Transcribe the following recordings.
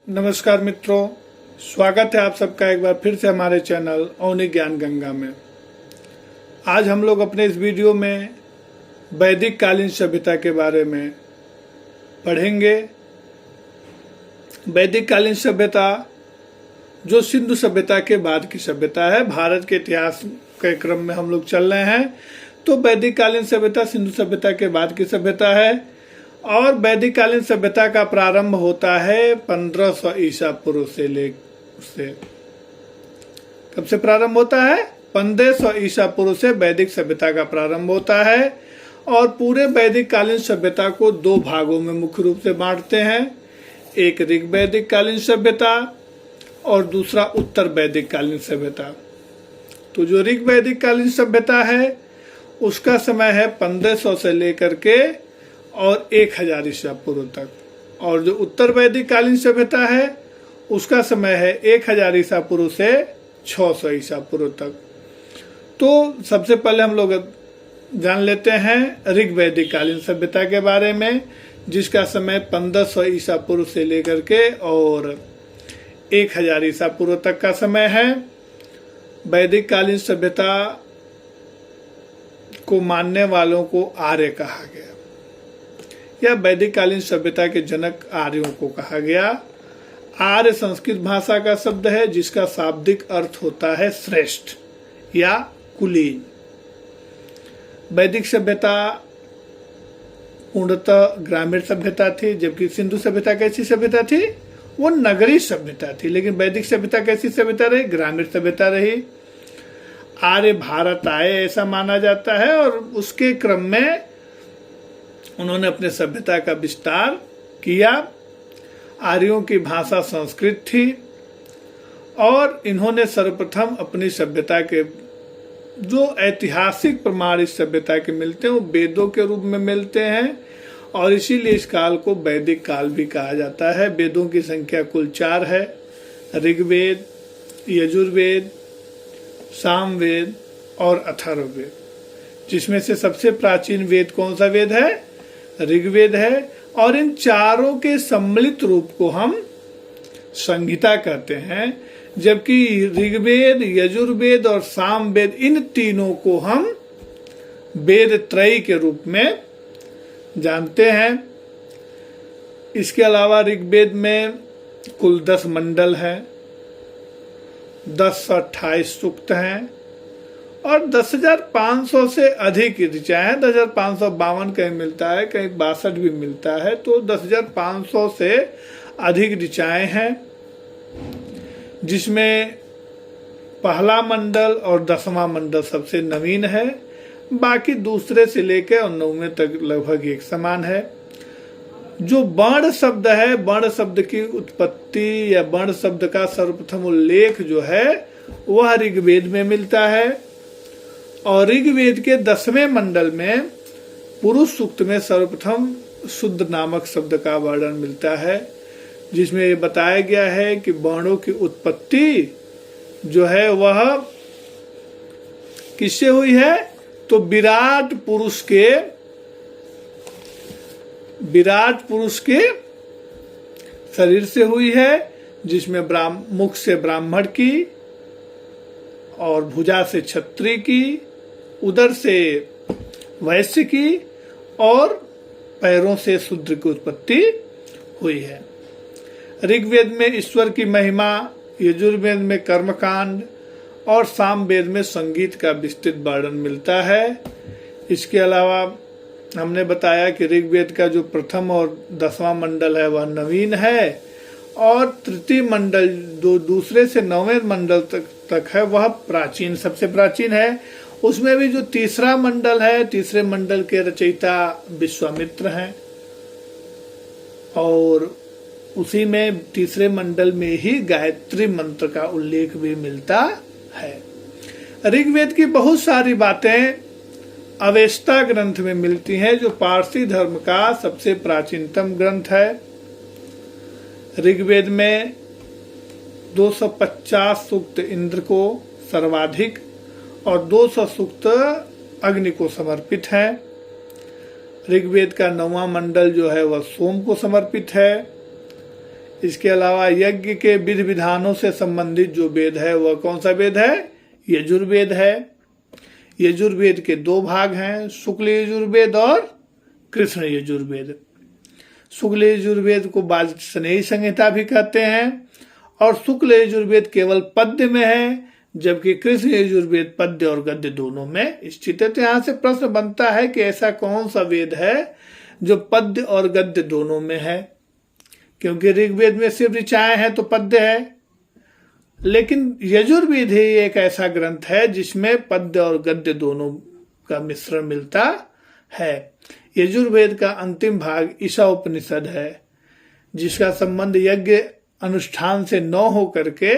नमस्कार मित्रों, स्वागत है आप सबका एक बार फिर से हमारे चैनल अवनी ज्ञान गंगा में। आज हम लोग अपने इस वीडियो में वैदिक कालीन सभ्यता के बारे में पढ़ेंगे। वैदिक कालीन सभ्यता जो सिंधु सभ्यता के बाद की सभ्यता है। भारत के इतिहास के क्रम में हम लोग चल रहे हैं, तो वैदिक कालीन सभ्यता सिंधु सभ्यता के बाद की सभ्यता है। और वैदिक कालीन सभ्यता का प्रारंभ होता है 1500 ईसा पूर्व से कब से प्रारंभ होता है? 1500 ईसा पूर्व से वैदिक सभ्यता का प्रारंभ होता है। और पूरे वैदिक कालीन सभ्यता को दो भागों में मुख्य रूप से बांटते हैं। एक ऋग वैदिक कालीन सभ्यता और दूसरा उत्तर वैदिक कालीन सभ्यता। तो जो ऋग वैदिक कालीन सभ्यता है उसका समय है 1500 से लेकर के और 1000 ईसा पूर्व तक। और जो उत्तर वैदिक कालीन सभ्यता है उसका समय है 1000 ईसा पूर्व से 600 ईसा पूर्व तक। तो सबसे पहले हम लोग जान लेते हैं ऋग वैदिक कालीन सभ्यता के बारे में, जिसका समय 1500 ईसा पूर्व से लेकर के और 1000 ईसा पूर्व तक का समय है। वैदिक कालीन सभ्यता को मानने वालों को आर्य कहा गया, या वैदिक कालीन सभ्यता के जनक आर्यों को कहा गया। आर्य संस्कृत भाषा का शब्द है जिसका शाब्दिक अर्थ होता है श्रेष्ठ या कुलीन। वैदिक सभ्यता पूर्णतः ग्रामीण सभ्यता थी, जबकि सिंधु सभ्यता कैसी सभ्यता थी? वो नगरीय सभ्यता थी। लेकिन वैदिक सभ्यता कैसी सभ्यता रही? ग्रामीण सभ्यता रही। आर्य भारत आए ऐसा माना जाता है, और उसके क्रम में उन्होंने अपने सभ्यता का विस्तार किया। आर्यों की भाषा संस्कृत थी, और इन्होंने सर्वप्रथम अपनी सभ्यता के जो ऐतिहासिक प्रमाण इस सभ्यता के मिलते हैं वो वेदों के रूप में मिलते हैं, और इसीलिए इस काल को वैदिक काल भी कहा जाता है। वेदों की संख्या कुल 4 है: ऋग्वेद, यजुर्वेद, सामवेद और अथर्ववेद। जिसमें से सबसे प्राचीन वेद कौन सा वेद है? ऋग्वेद है। और इन चारों के सम्मिलित रूप को हम संहिता कहते हैं, जबकि ऋग्वेद, यजुर्वेद और सामवेद इन तीनों को हम वेद त्रयी के रूप में जानते हैं। इसके अलावा ऋग्वेद में कुल 10 मंडल हैं, 10 से 28 सूक्त हैं और 10,500 से अधिक ऋचाएं हैं। 10,552 कहीं मिलता है, कहीं 62 भी मिलता है। तो 10,500 से अधिक ऋचाएं हैं, जिसमें पहला मंडल और 10वां मंडल सबसे नवीन है। बाकी दूसरे से लेकर और 9वें तक लगभग एक समान है। जो वर्ण शब्द है, वर्ण शब्द की उत्पत्ति या वर्ण शब्द का सर्वप्रथम उल्लेख जो है वह ऋग्वेद में मिलता है। और ऋग्वेद के 10वें मंडल में पुरुष सूक्त में सर्वप्रथम शुद्ध नामक शब्द का वर्णन मिलता है, जिसमें ये बताया गया है कि वर्णों की उत्पत्ति जो है वह किससे हुई है? तो विराट पुरुष के शरीर से हुई है, जिसमें मुख से ब्राह्मण की और भुजा से क्षत्रिय की, उदर से वैश्य की और पैरों से शूद्र की उत्पत्ति हुई है। ऋग्वेद में ईश्वर की महिमा, यजुर्वेद में कर्मकांड और सामवेद में संगीत का विस्तृत वर्णन मिलता है। इसके अलावा हमने बताया कि ऋग्वेद का जो प्रथम और 10वां मंडल है वह नवीन है, और तृतीय मंडल जो दूसरे से 9वें मंडल तक है वह प्राचीन, सबसे प्राचीन है। उसमें भी जो तीसरा मंडल है, तीसरे मंडल के रचयिता विश्वामित्र हैं, और उसी में तीसरे मंडल में ही गायत्री मंत्र का उल्लेख भी मिलता है। ऋग्वेद की बहुत सारी बातें अवेस्ता ग्रंथ में मिलती हैं, जो पारसी धर्म का सबसे प्राचीनतम ग्रंथ है। ऋग्वेद में 250 सूक्त इंद्र को सर्वाधिक और 200 सूक्त अग्नि को समर्पित है। ऋग्वेद का 9वां मंडल जो है वह सोम को समर्पित है। इसके अलावा यज्ञ के विधि विधानों से संबंधित जो वेद है वह कौन सा वेद है? यजुर्वेद है। यजुर्वेद के 2 भाग हैं, शुक्ल यजुर्वेद और कृष्ण यजुर्वेद। शुक्ल यजुर्वेद को वाजस्नेयी संहिता भी कहते हैं और शुक्ल यजुर्वेद केवल पद्य में है, जबकि कृष्ण यजुर्वेद पद्य और गद्य दोनों में स्थित है। तो यहाँ से प्रश्न बनता है कि ऐसा कौन सा वेद है जो पद्य और गद्य दोनों में है? क्योंकि ऋग्वेद में सिर्फ ऋचाएं हैं तो पद्य है, लेकिन यजुर्वेद ही एक ऐसा ग्रंथ है जिसमें पद्य और गद्य दोनों का मिश्रण मिलता है। यजुर्वेद का अंतिम भाग ईशा उपनिषद है, जिसका संबंध यज्ञ अनुष्ठान से न हो करके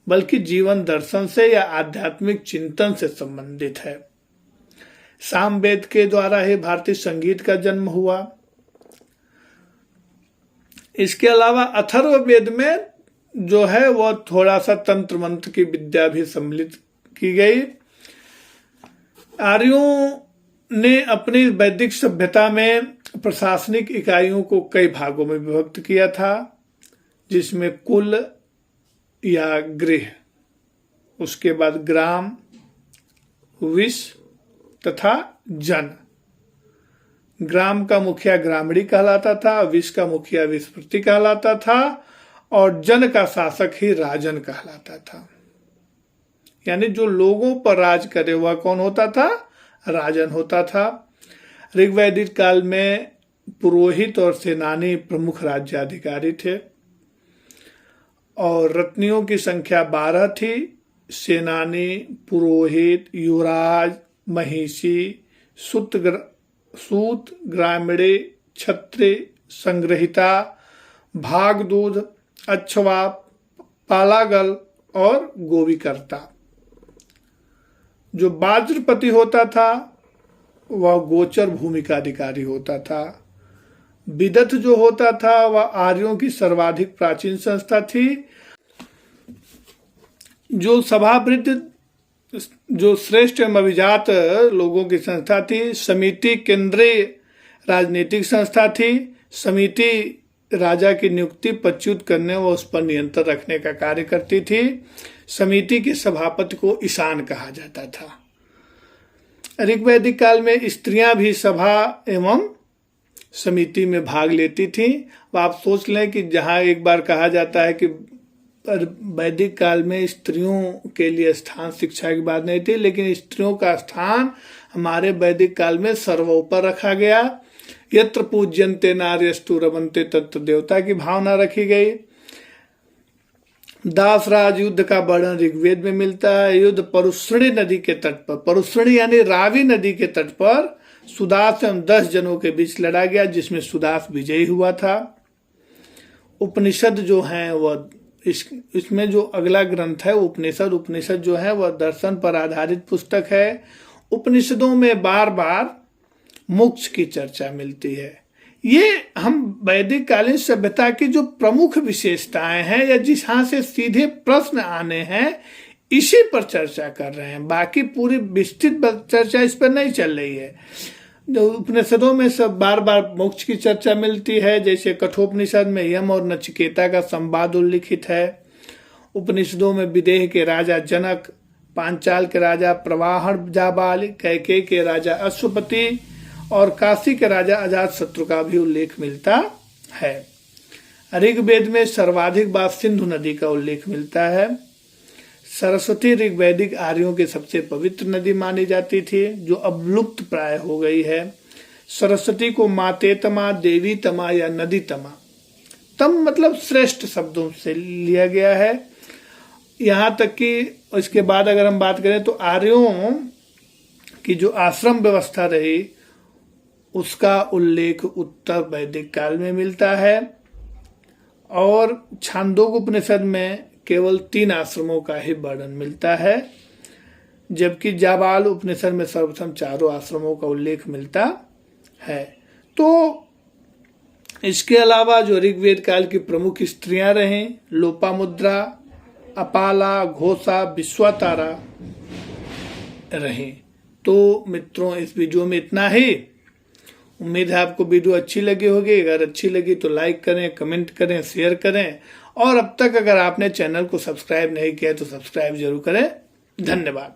बल्कि जीवन दर्शन से या आध्यात्मिक चिंतन से संबंधित है। सामवेद के द्वारा ही भारतीय संगीत का जन्म हुआ। इसके अलावा अथर्ववेद में जो है वह थोड़ा सा तंत्र मंत्र की विद्या भी सम्मिलित की गई। आर्यों ने अपनी वैदिक सभ्यता में प्रशासनिक इकाइयों को कई भागों में विभक्त किया था, जिसमें कुल या गृह, उसके बाद ग्राम, विश तथा जन। ग्राम का मुखिया ग्रामीणी कहलाता था, विश का मुखिया विस्पृति कहलाता था और जन का शासक ही राजन कहलाता था। यानी जो लोगों पर राज करे वह कौन होता था? राजन होता था। ऋग्वैदिक काल में पुरोहित और सेनानी प्रमुख राज्याधिकारी थे और रत्नियों की संख्या 12 थी। सेनानी, पुरोहित, युवराज, महिषी, सूत, ग्रामीणी, छत्री, संग्रहिता, भागदूध, अक्षवा, पालागल और गोविकर्ता। जो बाज्रपति होता था वह गोचर भूमि का अधिकारी होता था। विदथ जो होता था वह आर्यों की सर्वाधिक प्राचीन संस्था थी। जो सभावृद्ध, जो श्रेष्ठ एवं अभिजात लोगों की संस्था थी। समिति केंद्रीय राजनीतिक संस्था थी। समिति राजा की नियुक्ति पच्युत करने व उस पर नियंत्रण रखने का कार्य करती थी। समिति के सभापति को ईशान कहा जाता था। ऋग्वैदिक काल में स्त्रियां भी सभा एवं समिति में भाग लेती थी। आप सोच लें कि जहां एक बार कहा जाता है कि वैदिक काल में स्त्रियों के लिए स्थान शिक्षा की बात नहीं थी, लेकिन स्त्रियों का स्थान हमारे वैदिक काल में सर्वोपर रखा गया। यत्र पूज्यन्ते नार्यस्तु रमन्ते तत्र देवता की भावना रखी गई। दासराज युद्ध का वर्णन ऋग्वेद में मिलता है। युद्ध परुश्रणी नदी के तट पर, परुश्रणी यानी रावी नदी के तट पर सुदास एवं 10 जनों के बीच लड़ा गया, जिसमें सुदास विजयी हुआ था। उपनिषद जो है वह इसमें जो अगला ग्रंथ है उपनिषद जो है वह दर्शन पर आधारित पुस्तक है। उपनिषदों में बार बार मोक्ष की चर्चा मिलती है। ये हम वैदिक कालीन सभ्यता की जो प्रमुख विशेषताएं हैं या जहां से सीधे प्रश्न आने हैं इसी पर चर्चा कर रहे हैं। बाकी पूरी विस्तृत चर्चा इस पर नहीं चल रही है। उपनिषदों में सब बार बार मोक्ष की चर्चा मिलती है, जैसे कठोपनिषद में यम और नचिकेता का संवाद उल्लिखित है। उपनिषदों में विदेह के राजा जनक, पांचाल के राजा प्रवाहन जाबाल, कैकेयी के राजा अश्वपति और काशी के राजा अजातशत्रु का भी उल्लेख मिलता है। ऋग्वेद में सर्वाधिक बार सिंधु नदी का उल्लेख मिलता है। सरस्वती ऋग्वैदिक आर्यों की सबसे पवित्र नदी मानी जाती थी, जो अब लुप्त प्राय हो गई है। सरस्वती को माते तमा, देवी तमा या नदी तमा, तम मतलब श्रेष्ठ शब्दों से लिया गया है। यहाँ तक कि इसके बाद अगर हम बात करें तो आर्यों की जो आश्रम व्यवस्था रही उसका उल्लेख उत्तर वैदिक काल में मिलता है। और छांदोग उपनिषद में केवल 3 आश्रमों का ही वर्णन मिलता है, जबकि जाबाल उपनिषद में सर्वप्रथम 4 आश्रमों का उल्लेख मिलता है। तो इसके अलावा जो ऋग्वेद काल की प्रमुख स्त्रियां रहीं, लोपामुद्रा, अपाला, घोषा, विश्वातारा रहीं। तो मित्रों, इस वीडियो में इतना ही। उम्मीद है आपको वीडियो अच्छी लगी होगी। अगर अच्छी लगी तो लाइक करें, कमेंट करें, शेयर करें, और अब तक अगर आपने चैनल को सब्सक्राइब नहीं किया तो सब्सक्राइब जरूर करें। धन्यवाद।